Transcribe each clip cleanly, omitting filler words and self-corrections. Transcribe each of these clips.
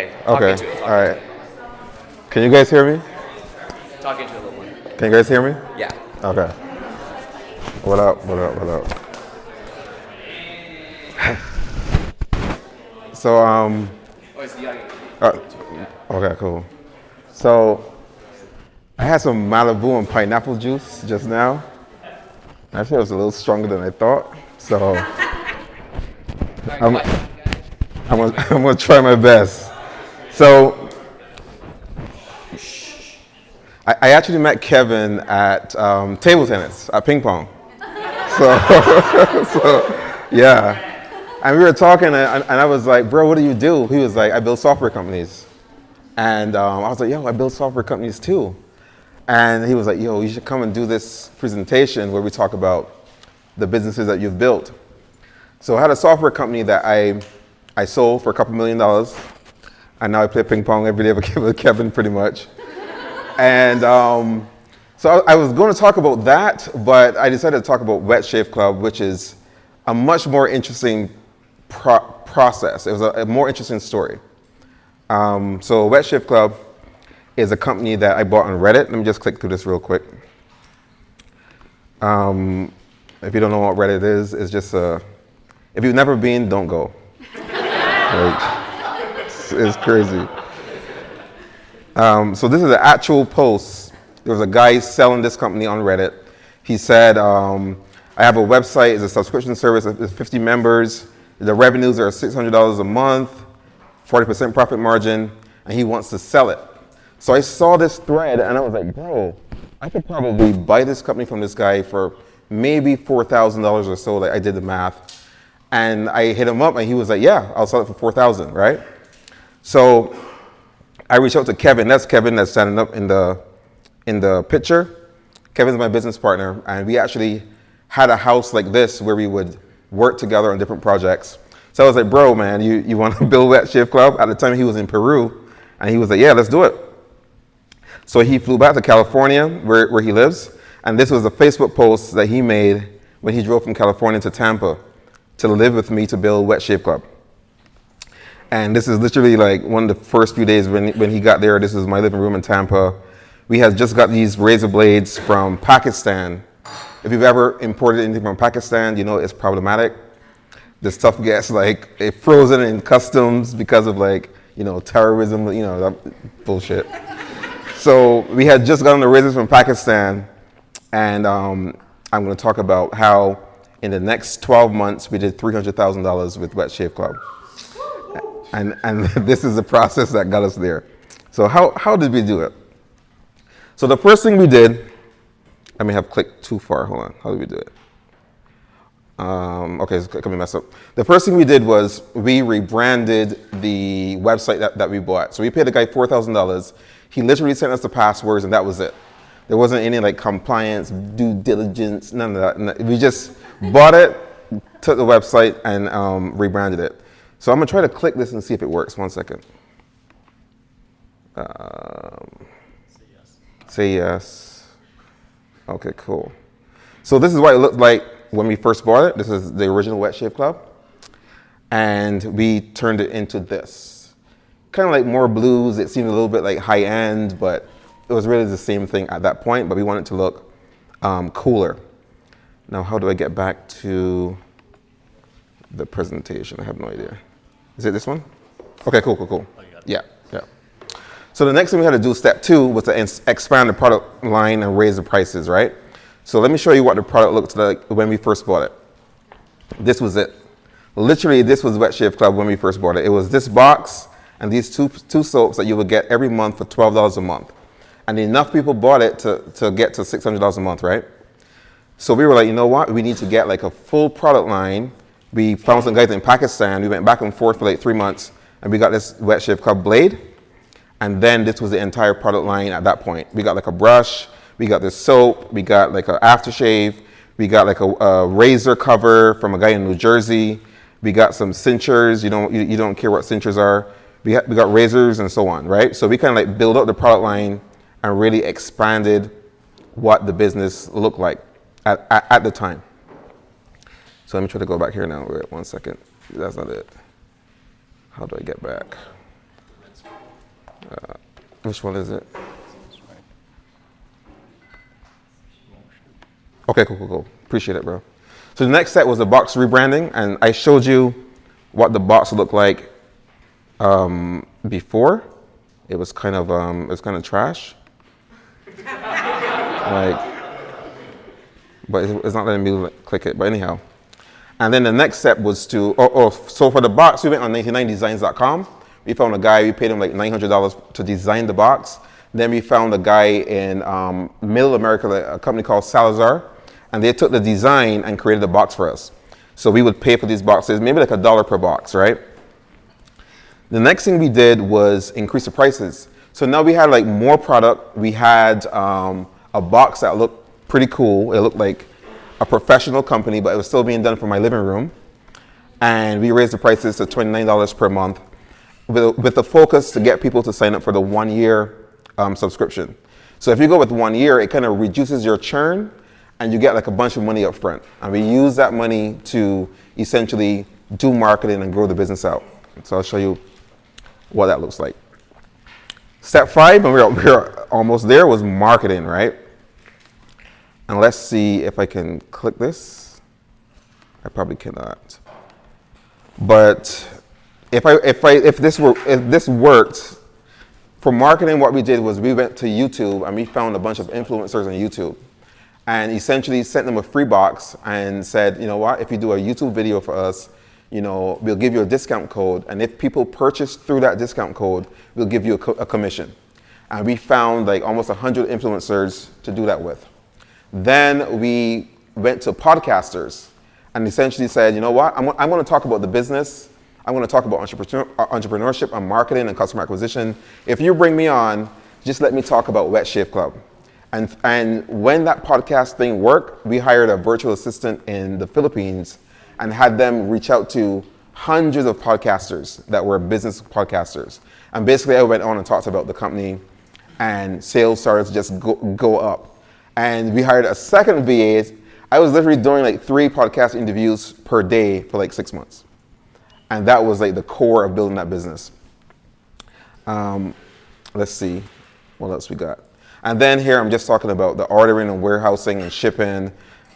Okay. All right. Can you guys hear me? Talking to a little one. Can you guys hear me? Yeah. Okay. What up? What up? What up? So Oh, it's the audio. okay, cool. So I had some Malibu and pineapple juice just now. Actually, it was a little stronger than I thought. So I'm gonna try my best. So I actually met Kevin at table tennis, at ping pong. So, yeah. And we were talking, and I was like, bro, what do you do? He was like, I build software companies. And I was like, yo, I build software companies too. And he was like, yo, you should come and do this presentation where we talk about the businesses that you've built. So I had a software company that I sold for a couple $1 million. And now I play ping pong every day with Kevin pretty much. And so I was going to talk about that, but I decided to talk about Wet Shave Club, which is a much more interesting process. It was a more interesting story. So Wet Shave Club is a company that I bought on Reddit. Let me just click through this real quick. If you don't know what Reddit is, it's just if you've never been, don't go. It's crazy. So this is an actual post. There was a guy selling this company on Reddit. He said, I have a website, it's a subscription service, it's 50 members. The revenues are $600 a month, 40% profit margin, and he wants to sell it. So I saw this thread and I was like, bro, I could probably buy this company from this guy for maybe $4,000 or so. Like I did the math. And I hit him up and he was like, yeah, I'll sell it for $4,000, right? So I reached out to Kevin. That's Kevin that's standing up in the picture. Kevin's my business partner, and we actually had a house like this where we would work together on different projects. So I was like, bro, man, you want to build Wet Shave Club? At the time, he was in Peru, and he was like, yeah, let's do it. So he flew back to California, where he lives, and this was a Facebook post that he made when he drove from California to Tampa to live with me to build Wet Shave Club. And this is literally like one of the first few days when he got there. This is my living room in Tampa. We had just got these razor blades from Pakistan. If you've ever imported anything from Pakistan, you know it's problematic. This stuff gets like frozen in customs because of terrorism, that bullshit. So we had just gotten the razors from Pakistan, and I'm going to talk about how in the next 12 months we did $300,000 with Wet Shave Club. And this is the process that got us there. So how did we do it? So the first thing we did, I may have clicked too far. Hold on. How did we do it? Okay, it's going to mess up. The first thing we did was we rebranded the website that we bought. So we paid the guy $4,000. He literally sent us the passwords, and that was it. There wasn't any compliance, due diligence, none of that. We just bought it, took the website, and rebranded it. So I'm going to try to click this and see if it works. 1 second. Say yes. Okay, cool. So this is what it looked like when we first bought it. This is the original Wet Shave Club. And we turned it into this. Kind of like more blues. It seemed a little bit like high end, but it was really the same thing at that point, but we wanted it to look cooler. Now, how do I get back to the presentation? I have no idea. Is it this one? Okay, cool. Oh, Yeah. So the next thing we had to do, step 2, was to expand the product line and raise the prices, right? So let me show you what the product looked like when we first bought it. This was it. Literally, this was Wet Shave Club when we first bought it. It was this box and these two soaps that you would get every month for $12 a month. And enough people bought it to get to $600 a month, right? So we were like, you know what? We need to get a full product line. We found some guys in Pakistan. We went back and forth for 3 months, and we got this Wet Shave Club blade. And then this was the entire product line at that point. We got a brush, we got this soap, we got an aftershave, we got a razor cover from a guy in New Jersey. We got some cinchers. You don't care what cinchers are. We got razors and so on, right? So we kind of build up the product line and really expanded what the business looked like at the time. So let me try to go back here now. Wait 1 second. That's not it. How do I get back? Which one is it? Okay, cool. Appreciate it, bro. So the next step was the box rebranding, and I showed you what the box looked like before. It was kind of trash. But it's not letting me click it. But anyhow, and then the next step was to so for the box we went on 99designs.com. We found a guy. We paid him like $900 to design the box. Then we found a guy in Middle America, a company called Salazar, and they took the design and created the box for us. So we would pay for these boxes, maybe like $1 per box, right? The next thing we did was increase the prices. So now we had like more product. We had a box that looked pretty cool. It looked like a professional company, but it was still being done from my living room. And we raised the prices to $29 per month with the focus to get people to sign up for the 1 year subscription. So if you go with 1 year, it kind of reduces your churn and you get like a bunch of money up front. And we use that money to essentially do marketing and grow the business out. So I'll show you what that looks like. Step 5, and we're almost there, was marketing, right? And let's see if I can click this. I probably cannot. But if this worked, for marketing, what we did was we went to YouTube and we found a bunch of influencers on YouTube, and essentially sent them a free box and said, you know what, if you do a YouTube video for us, we'll give you a discount code, and if people purchase through that discount code, we'll give you a commission. And we found like almost 100 influencers to do that with. Then we went to podcasters and essentially said, you know what, I'm going to talk about the business. I'm going to talk about entrepreneurship and marketing and customer acquisition. If you bring me on, just let me talk about Wet Shave Club. And when that podcast thing worked, we hired a virtual assistant in the Philippines and had them reach out to hundreds of podcasters that were business podcasters. And basically I went on and talked about the company, and sales started to just go up. And we hired a second VA. I was literally doing like 3 podcast interviews per day for like 6 months. And that was like the core of building that business. Let's see what else we got. And then here I'm just talking about the ordering and warehousing and shipping.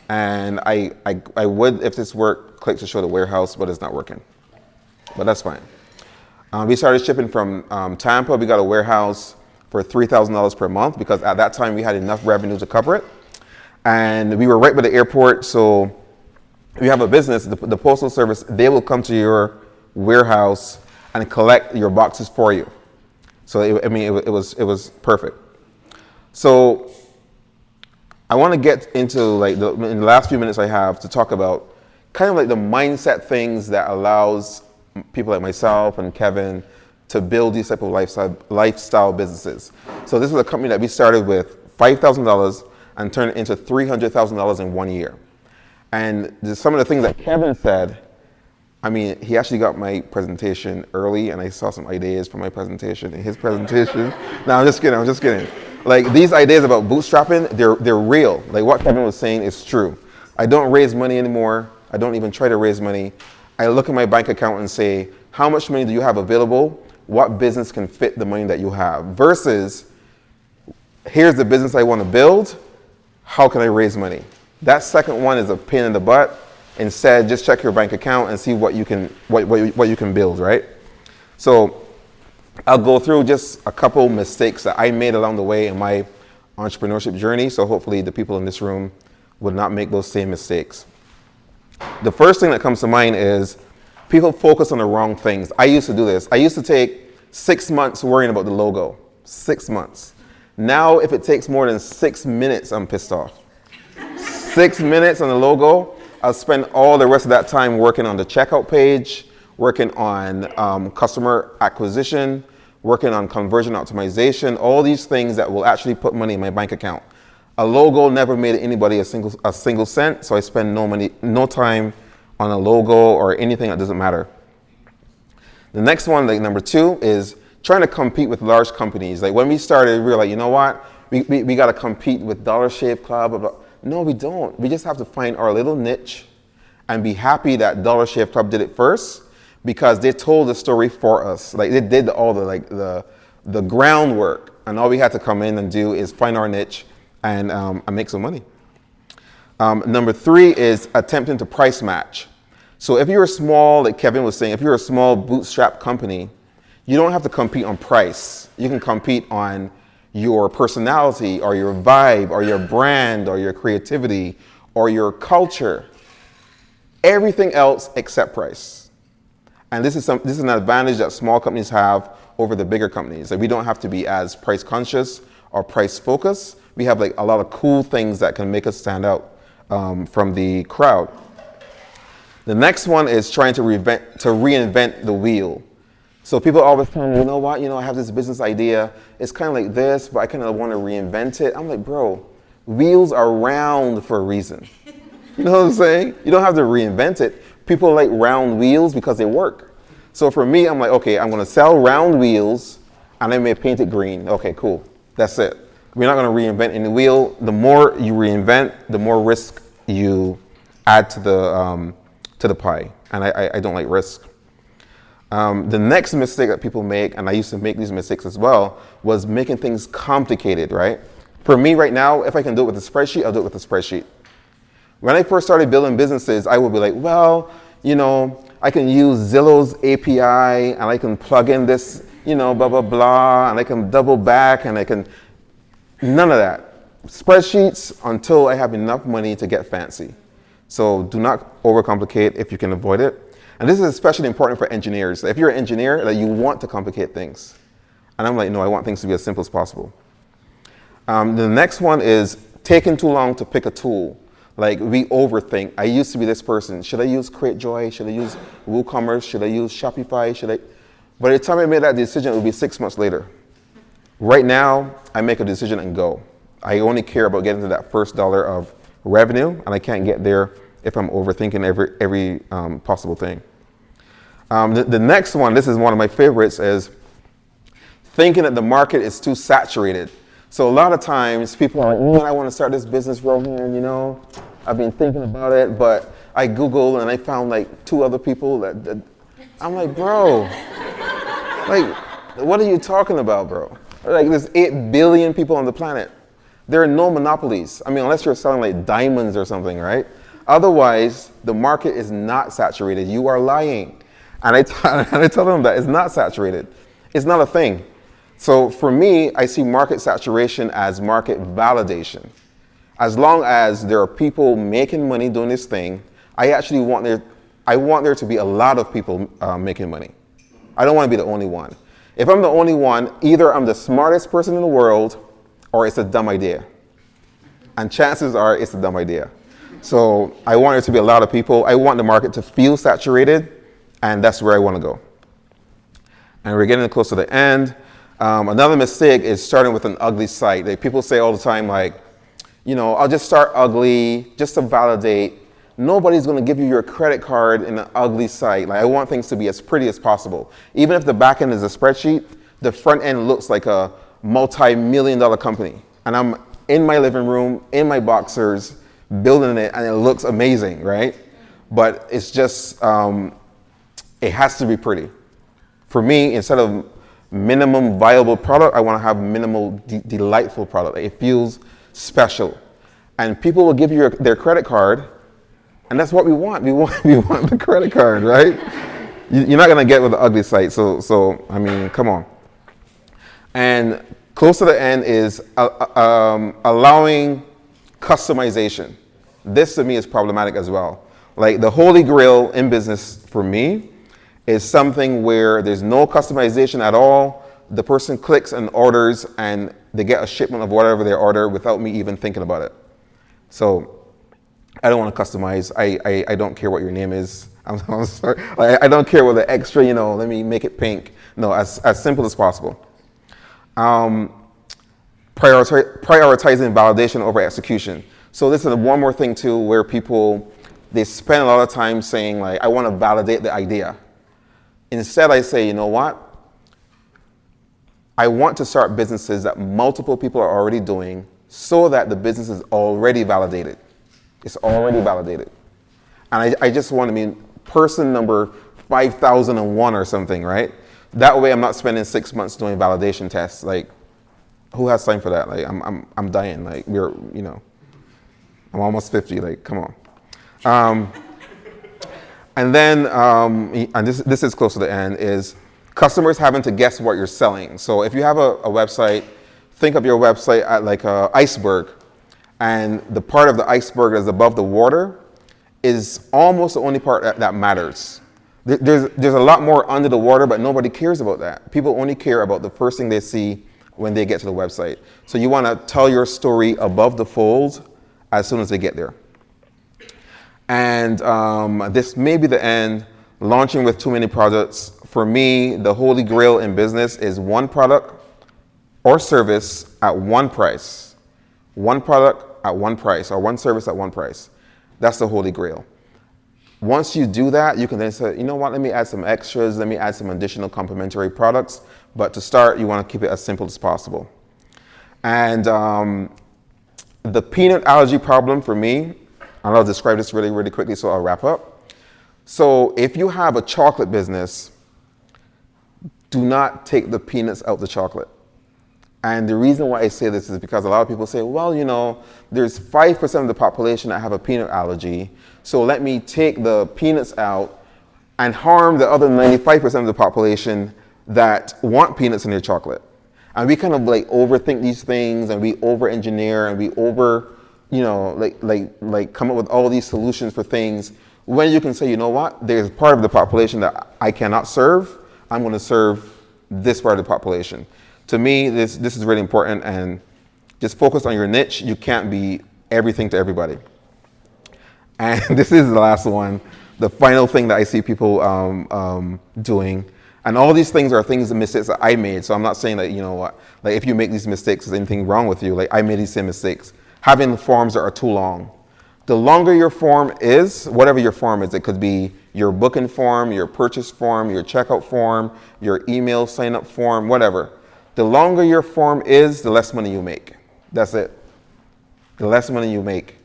And I would, if this worked, click to show the warehouse, but it's not working. But that's fine. We started shipping from Tampa. We got a warehouse for $3,000 per month because at that time we had enough revenue to cover it. And we were right by the airport, so if you have a business, the postal service, they will come to your warehouse and collect your boxes for you. So it was perfect. So I want to get into like in the last few minutes I have to talk about kind of like the mindset things that allows people like myself and Kevin to build these type of lifestyle businesses. So this is a company that we started with $5,000 and turned it into $300,000 in 1 year. And some of the things that Kevin said, I mean, he actually got my presentation early, and I saw some ideas from my presentation in his presentation. No, I'm just kidding. Like, these ideas about bootstrapping, they're real. Like, what Kevin was saying is true. I don't raise money anymore. I don't even try to raise money. I look at my bank account and say, how much money do you have available? What business can fit the money that you have? Versus, here's the business I want to build. How can I raise money? That second one is a pain in the butt. Instead, just check your bank account and see what you can build, right? So I'll go through just a couple mistakes that I made along the way in my entrepreneurship journey. So hopefully the people in this room would not make those same mistakes. The first thing that comes to mind is people focus on the wrong things. I used to do this. I used to take 6 months worrying about the logo. 6 months. Now, if it takes more than 6 minutes, I'm pissed off. 6 minutes on the logo. I'll spend all the rest of that time working on the checkout page, working on customer acquisition, working on conversion optimization, all these things that will actually put money in my bank account. A logo never made anybody a single cent, so I spend no time on a logo or anything that doesn't matter. The next one, like number 2, is trying to compete with large companies. Like when we started, we were like, you know what? We got to compete with Dollar Shave Club. Blah, blah. No, we don't. We just have to find our little niche and be happy that Dollar Shave Club did it first because they told the story for us. Like they did all the the groundwork, and all we had to come in and do is find our niche and make some money. Number 3 is attempting to price match. So if you're a small, like Kevin was saying, if you're a small bootstrap company, you don't have to compete on price. You can compete on your personality or your vibe or your brand or your creativity or your culture. Everything else except price. And this is an advantage that small companies have over the bigger companies. Like we don't have to be as price conscious or price focused. We have like a lot of cool things that can make us stand out from the crowd. The next one is trying to reinvent the wheel. So people always tell me, you know what, I have this business idea. It's kind of like this, but I kind of want to reinvent it. I'm like, bro, wheels are round for a reason. You know what I'm saying? You don't have to reinvent it. People like round wheels because they work. So for me, I'm like, okay, I'm going to sell round wheels and I may paint it green. Okay, cool. That's it. We're not going to reinvent any wheel. The more you reinvent, the more risk you add to the pie. And I don't like risk. The next mistake that people make, and I used to make these mistakes as well, was making things complicated, right? For me right now, if I can do it with a spreadsheet, I'll do it with a spreadsheet. When I first started building businesses, I would be like, well, I can use Zillow's API and I can plug in this, blah, blah, blah, and I can double back and I can, none of that. Spreadsheets until I have enough money to get fancy. So do not overcomplicate if you can avoid it. And this is especially important for engineers. If you're an engineer, you want to complicate things. And I'm like, no, I want things to be as simple as possible. The next one is taking too long to pick a tool. Like we overthink. I used to be this person. Should I use CreateJoy? Should I use WooCommerce? Should I use Shopify? By the time I made that decision, it would be 6 months later. Right now, I make a decision and go. I only care about getting to that first dollar of revenue, and I can't get there if I'm overthinking every possible thing. The next one, this is one of my favorites, is thinking that the market is too saturated. So a lot of times people are like, I want to start this business, Rohan, I've been thinking about it, but I Googled and I found like 2 other people that I'm like, bro, like, what are you talking about, bro? Like there's 8 billion people on the planet. There are no monopolies. I mean, unless you're selling like diamonds or something, right? Otherwise, the market is not saturated. You are lying. And I tell them that it's not saturated. It's not a thing. So for me, I see market saturation as market validation. As long as there are people making money doing this thing, I want there to be a lot of people making money. I don't want to be the only one. If I'm the only one, either I'm the smartest person in the world or it's a dumb idea. And chances are it's a dumb idea. So I want there to be a lot of people. I want the market to feel saturated, and that's where I want to go. And we're getting close to the end. Another mistake is starting with an ugly site. Like people say all the time, like, I'll just start ugly just to validate. Nobody's going to give you your credit card in an ugly site. Like I want things to be as pretty as possible. Even if the back end is a spreadsheet, the front end looks like a multi-million-dollar company. And I'm in my living room, in my boxers, building it, and it looks amazing, right? But it's just, it has to be pretty. For me, instead of minimum viable product, I want to have minimal delightful product. It feels special. And people will give you their credit card, and that's what we want. We want the credit card, right? You're not going to get with the ugly site. So I mean, come on. And close to the end is allowing customization. This to me is problematic as well. Like the holy grail in business for me is something where there's no customization at all. The person clicks and orders and they get a shipment of whatever they order without me even thinking about it. So I don't want to customize. I don't care what your name is. I'm sorry. I don't care what the extra, let me make it pink. No, as simple as possible. Prioritizing validation over execution. So this is one more thing too, where people, they spend a lot of time saying like, I want to validate the idea. Instead, I say, you know what? I want to start businesses that multiple people are already doing so that the business is already validated. It's already validated. And I just want to be person number 5,001 or something, right? That way I'm not spending 6 months doing validation tests. Like, who has time for that? Like, I'm dying. Like, I'm almost 50. Like, come on. And then, and this is close to the end, is customers having to guess what you're selling. So if you have a website, think of your website at like an iceberg, and the part of the iceberg that's above the water is almost the only part that matters. There's a lot more under the water, but nobody cares about that. People only care about the first thing they see when they get to the website. So you want to tell your story above the fold as soon as they get there. And this may be the end. Launching with too many products. For me, the holy grail in business is one product or service at one price. One product at one price, or one service at one price. That's the holy grail. Once you do that, you can then say, you know what, let me add some extras, let me add some additional complementary products. But to start, you want to keep it as simple as possible. And the peanut allergy problem for me, and I'll describe this really, really quickly, so I'll wrap up. So if you have a chocolate business, do not take the peanuts out the chocolate. And the reason why I say this is because a lot of people say, well, you know, there's 5% of the population that have a peanut allergy, so let me take the peanuts out and harm the other 95% of the population that want peanuts in their chocolate. And we kind of like overthink these things, and we over-engineer, and we like come up with all these solutions for things, when you can say, you know what, there's part of the population that I cannot serve, I'm going to serve this part of the population. To me, this is really important, and just focus on your niche. You can't be everything to everybody. And this is the last one, the final thing that I see people doing. And all these things are things, mistakes that I made. So I'm not saying that, you know what, like if you make these mistakes, there's anything wrong with you. Like I made these same mistakes. Having forms that are too long. The longer your form is, whatever your form is, it could be your booking form, your purchase form, your checkout form, your email sign up form, whatever. The longer your form is, the less money you make. That's it. The less money you make.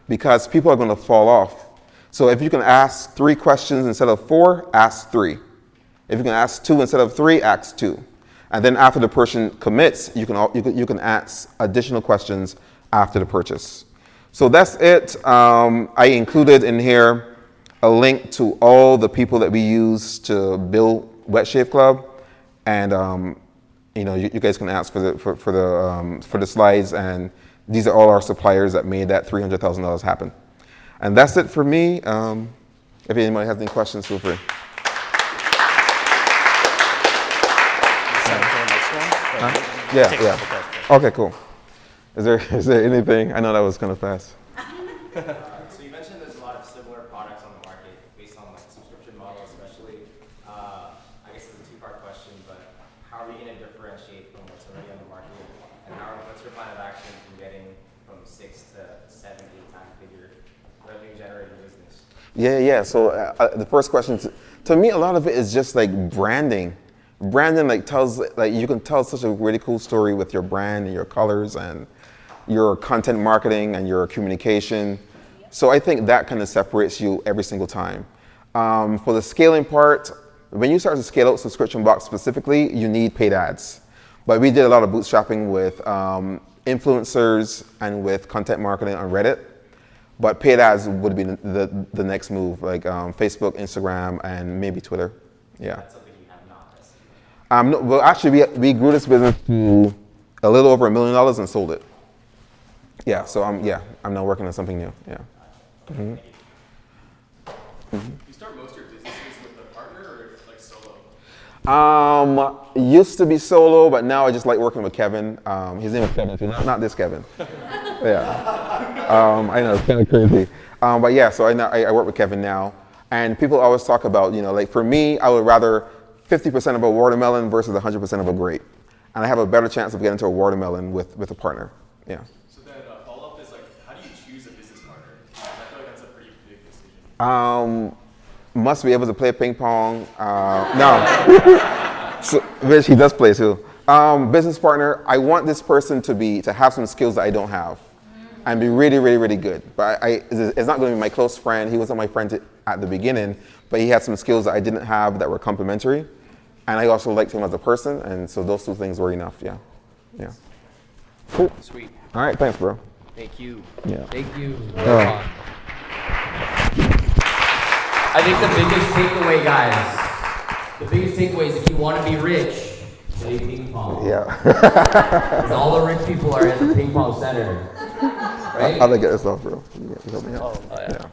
Because people are going to fall off. So if you can ask 3 questions instead of 4, ask 3. If you can ask 2 instead of 3, ask 2. And then after the person commits, you can ask additional questions after the purchase. So that's it. I included in here a link to all the people that we use to build Wet Shave Club. And you know, you guys can ask for the slides, and these are all our suppliers that made that $300,000 happen. And that's it for me. If anybody has any questions, feel free. Yeah. Okay, cool. Is there anything? I know that was kind of fast. So you mentioned there's a lot of similar products on the market based on like the subscription model, especially. I guess it's a 2-part question, but how are you going to differentiate from what's already on the market, and what's your plan of action from getting from 6 to 7, 8 figure revenue generating business? Yeah. So the first question, to me, a lot of it is just like branding. Branding like you can tell such a really cool story with your brand and your colors and your content marketing and your communication. So I think that kind of separates you every single time. For the scaling part, when you start to scale out subscription box specifically, you need paid ads. But we did a lot of bootstrapping with influencers and with content marketing on Reddit. But paid ads would be the next move, like Facebook, Instagram, and maybe Twitter. Yeah. That's something you have not tested. Well, actually, we grew this business to a little over $1 million and sold it. Yeah, so I'm now working on something new. Yeah. Mm-hmm. You start most of your businesses with a partner or like solo? Used to be solo, but now I just like working with Kevin. His name is Kevin too, not this Kevin. Yeah. I know, it's kind of crazy. But yeah, so I work with Kevin now. And people always talk about, you know, like for me, I would rather 50% of a watermelon versus 100% of a grape. And I have a better chance of getting to a watermelon with a partner. Yeah. So then follow-up is like, how do you choose a business partner? I feel like that's a pretty big decision. Must be able to play ping pong. No. So, which he does play too. Business partner, I want this person to have some skills that I don't have and be really, really, really good. But it's not going to be my close friend. He wasn't my friend at the beginning, but he had some skills that I didn't have that were complementary. And I also liked him as a person, and so those two things were enough. Yeah. Cool. Sweet. All right, thanks, bro. Thank you. Yeah. Thank you. Rohan. I think the biggest takeaway, guys, the biggest takeaway is if you want to be rich, play ping pong. Yeah. Because all the rich people are at the ping pong center. Right? I'll get this off, bro. You help me out. Oh, yeah.